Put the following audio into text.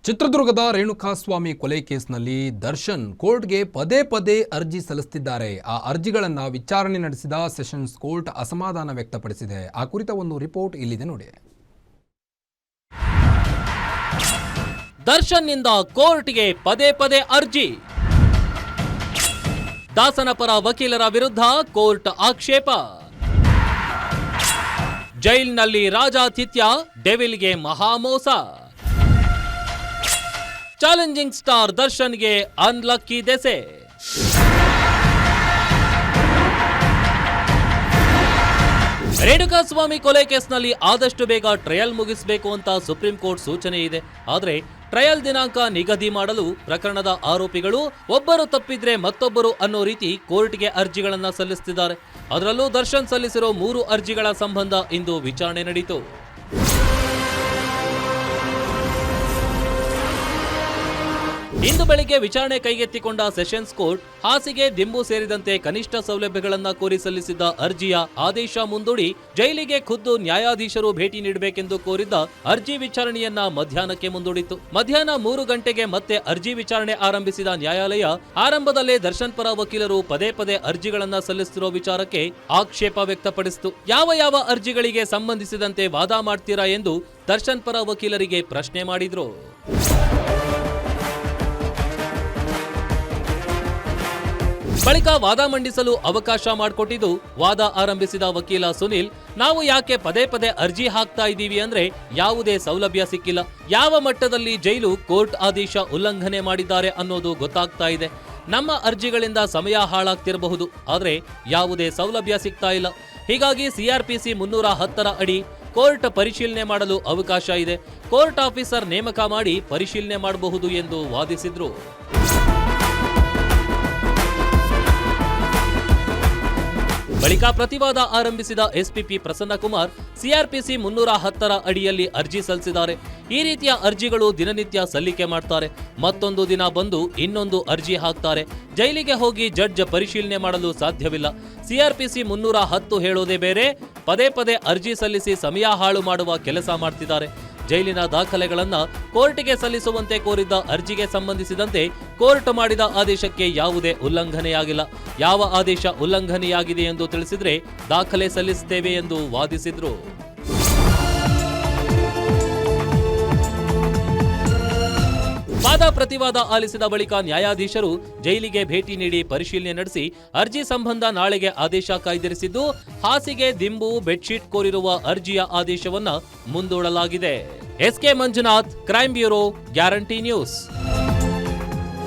ಚಿತ್ರದುರ್ಗದ ರೇಣುಕಾಸ್ವಾಮಿ ಕೊಲೆ ಕೇಸ್ನಲ್ಲಿ ದರ್ಶನ್ ಕೋರ್ಟ್ಗೆ ಪದೇ ಪದೇ ಅರ್ಜಿ ಸಲ್ಲಿಸುತ್ತಿದ್ದಾರೆ. ಆ ಅರ್ಜಿಗಳನ್ನು ವಿಚಾರಣೆ ನಡೆಸಿದ ಸೆಷನ್ಸ್ ಕೋರ್ಟ್ ಅಸಮಾಧಾನ ವ್ಯಕ್ತಪಡಿಸಿದೆ. ಆ ಕುರಿತ ಒಂದು ರಿಪೋರ್ಟ್ ಇಲ್ಲಿದೆ ನೋಡಿ. ದರ್ಶನ್ನಿಂದ ಕೋರ್ಟ್ಗೆ ಪದೇ ಪದೇ ಅರ್ಜಿ. ದಾಸನ ಪರ ವಕೀಲರ ವಿರುದ್ಧ ಕೋರ್ಟ್ ಆಕ್ಷೇಪ. ಜೈಲಿನಲ್ಲಿ ರಾಜಾತಿಥ್ಯ, ಡೆವಿಲ್ಗೆ ಮಹಾಮೋಸ. ಚಾಲೆಂಜಿಂಗ್ ಸ್ಟಾರ್ ದರ್ಶನ್ಗೆ ಅನ್ಲಕ್ಕಿ ದೆಸೆ. ರೇಣುಕಾಸ್ವಾಮಿ ಕೊಲೆ ಕೇಸ್ನಲ್ಲಿ ಆದಷ್ಟು ಬೇಗ ಟ್ರಯಲ್ ಮುಗಿಸಬೇಕು ಅಂತ ಸುಪ್ರೀಂ ಕೋರ್ಟ್ ಸೂಚನೆ ಇದೆ. ಆದರೆ ಟ್ರಯಲ್ ದಿನಾಂಕ ನಿಗದಿ ಮಾಡಲು ಪ್ರಕರಣದ ಆರೋಪಿಗಳು ಒಬ್ಬರು ತಪ್ಪಿದ್ರೆ ಮತ್ತೊಬ್ಬರು ಅನ್ನೋ ರೀತಿ ಕೋರ್ಟ್ಗೆ ಅರ್ಜಿಗಳನ್ನ ಸಲ್ಲಿಸುತ್ತಿದ್ದಾರೆ. ಅದರಲ್ಲೂ ದರ್ಶನ್ ಸಲ್ಲಿಸಿರೋ 3 ಅರ್ಜಿಗಳ ಸಂಬಂಧ ಇಂದು ವಿಚಾರಣೆ ನಡೆಯಿತು. ಇಂದು ಬೆಳಿಗ್ಗೆ ವಿಚಾರಣೆ ಕೈಗೆತ್ತಿಕೊಂಡ ಸೆಷನ್ಸ್ ಕೋರ್ಟ್ ಹಾಸಿಗೆ, ದಿಂಬು ಸೇರಿದಂತೆ ಕನಿಷ್ಠ ಸೌಲಭ್ಯಗಳನ್ನ ಕೋರಿ ಸಲ್ಲಿಸಿದ್ದ ಅರ್ಜಿಯ ಆದೇಶ ಮುಂದೂಡಿ ಜೈಲಿಗೆ ಖುದ್ದು ನ್ಯಾಯಾಧೀಶರು ಭೇಟಿ ನೀಡಬೇಕೆಂದು ಕೋರಿದ್ದ ಅರ್ಜಿ ವಿಚಾರಣೆಯನ್ನ ಮಧ್ಯಾಹ್ನಕ್ಕೆ ಮುಂದೂಡಿತು. ಮಧ್ಯಾಹ್ನ 3 ಗಂಟೆಗೆ ಮತ್ತೆ ಅರ್ಜಿ ವಿಚಾರಣೆ ಆರಂಭಿಸಿದ ನ್ಯಾಯಾಲಯ ಆರಂಭದಲ್ಲೇ ದರ್ಶನ್ ಪರ ವಕೀಲರು ಪದೇ ಪದೇ ಅರ್ಜಿಗಳನ್ನ ಸಲ್ಲಿಸುತ್ತಿರೋ ವಿಚಾರಕ್ಕೆ ಆಕ್ಷೇಪ ವ್ಯಕ್ತಪಡಿಸಿತು. ಯಾವ ಅರ್ಜಿಗಳಿಗೆ ಸಂಬಂಧಿಸಿದಂತೆ ವಾದ ಮಾಡ್ತೀರಾ ಎಂದು ದರ್ಶನ್ ಪರ ವಕೀಲರಿಗೆ ಪ್ರಶ್ನೆ ಮಾಡಿದ್ರು. ಬಳಿಕ ವಾದ ಮಂಡಿಸಲು ಅವಕಾಶ ಮಾಡಿಕೊಟ್ಟಿದ್ದು ವಾದ ಆರಂಭಿಸಿದ ವಕೀಲ ಸುನಿಲ್, ನಾವು ಯಾಕೆ ಪದೇ ಪದೇ ಅರ್ಜಿ ಹಾಕ್ತಾ ಇದ್ದೀವಿ ಅಂದ್ರೆ ಯಾವುದೇ ಸೌಲಭ್ಯ ಸಿಕ್ಕಿಲ್ಲ. ಯಾವ ಮಟ್ಟದಲ್ಲಿ ಜೈಲು ಕೋರ್ಟ್ ಆದೇಶ ಉಲ್ಲಂಘನೆ ಮಾಡಿದ್ದಾರೆ ಅನ್ನೋದು ಗೊತ್ತಾಗ್ತಾ ಇದೆ. ನಮ್ಮ ಅರ್ಜಿಗಳಿಂದ ಸಮಯ ಹಾಳಾಗ್ತಿರಬಹುದು, ಆದ್ರೆ ಯಾವುದೇ ಸೌಲಭ್ಯ ಸಿಗ್ತಾ ಇಲ್ಲ. ಹೀಗಾಗಿ CRPC 310 ಅಡಿ ಕೋರ್ಟ್ ಪರಿಶೀಲನೆ ಮಾಡಲು ಅವಕಾಶ ಇದೆ. ಕೋರ್ಟ್ ಆಫೀಸರ್ ನೇಮಕ ಮಾಡಿ ಪರಿಶೀಲನೆ ಮಾಡಬಹುದು ಎಂದು ವಾದಿಸಿದ್ರು. ಬಳಿಕ ಪ್ರತಿವಾದ ಆರಂಭಿಸಿದ SPP ಪ್ರಸನ್ನಕುಮಾರ್, CRPC 310 ಅಡಿಯಲ್ಲಿ ಅರ್ಜಿ ಸಲ್ಲಿಸಿದ್ದಾರೆ. ಈ ರೀತಿಯ ಅರ್ಜಿಗಳು ದಿನನಿತ್ಯ ಸಲ್ಲಿಕೆ ಮಾಡ್ತಾರೆ. ಮತ್ತೊಂದು ದಿನ ಬಂದು ಇನ್ನೊಂದು ಅರ್ಜಿ ಹಾಕ್ತಾರೆ. ಜೈಲಿಗೆ ಹೋಗಿ ಜಡ್ಜ್ ಪರಿಶೀಲನೆ ಮಾಡಲು ಸಾಧ್ಯವಿಲ್ಲ. CRPC 310 ಹೇಳೋದೇ ಬೇರೆ, ಪದೇ ಪದೇ ಅರ್ಜಿ ಸಲ್ಲಿಸಿ ಸಮಯ ಹಾಳು ಮಾಡುವ ಕೆಲಸ ಮಾಡ್ತಿದ್ದಾರೆ. ಜೈಲಿನ ದಾಖಲೆಗಳನ್ನ ಕೋರ್ಟ್ಗೆ ಸಲ್ಲಿಸುವಂತೆ ಕೋರಿದ್ದ ಅರ್ಜಿಗೆ ಸಂಬಂಧಿಸಿದಂತೆ ಕೋರ್ಟ್ ಮಾಡಿದ ಆದೇಶಕ್ಕೆ ಯಾವುದೇ ಉಲ್ಲಂಘನೆಯಾಗಿಲ್ಲ. ಯಾವ ಆದೇಶ ಉಲ್ಲಂಘನೆಯಾಗಿದೆ ಎಂದು ತಿಳಿಸಿದ್ರೆ ದಾಖಲೆ ಸಲ್ಲಿಸುತ್ತೇವೆ ಎಂದು ವಾದಿಸಿದ್ರು. ವಾದ ಪ್ರತಿವಾದ ಆಲಿಸಿದ ಬಳಿಕ ನ್ಯಾಯಾಧೀಶರು ಜೈಲಿಗೆ ಭೇಟಿ ನೀಡಿ ಪರಿಶೀಲನೆ ನಡೆಸಿ ಅರ್ಜಿ ಸಂಬಂಧ ನಾಳೆಗೆ ಆದೇಶ ಕಾಯ್ದಿರಿಸಿದ್ದು, ಹಾಸಿಗೆ, ದಿಂಬು, ಬೆಡ್ಶೀಟ್ ಕೋರಿರುವ ಅರ್ಜಿಯ ಆದೇಶವನ್ನ ಮುಂದೂಡಲಾಗಿದೆ. SK Manjunath, crime bureau, guarantee news.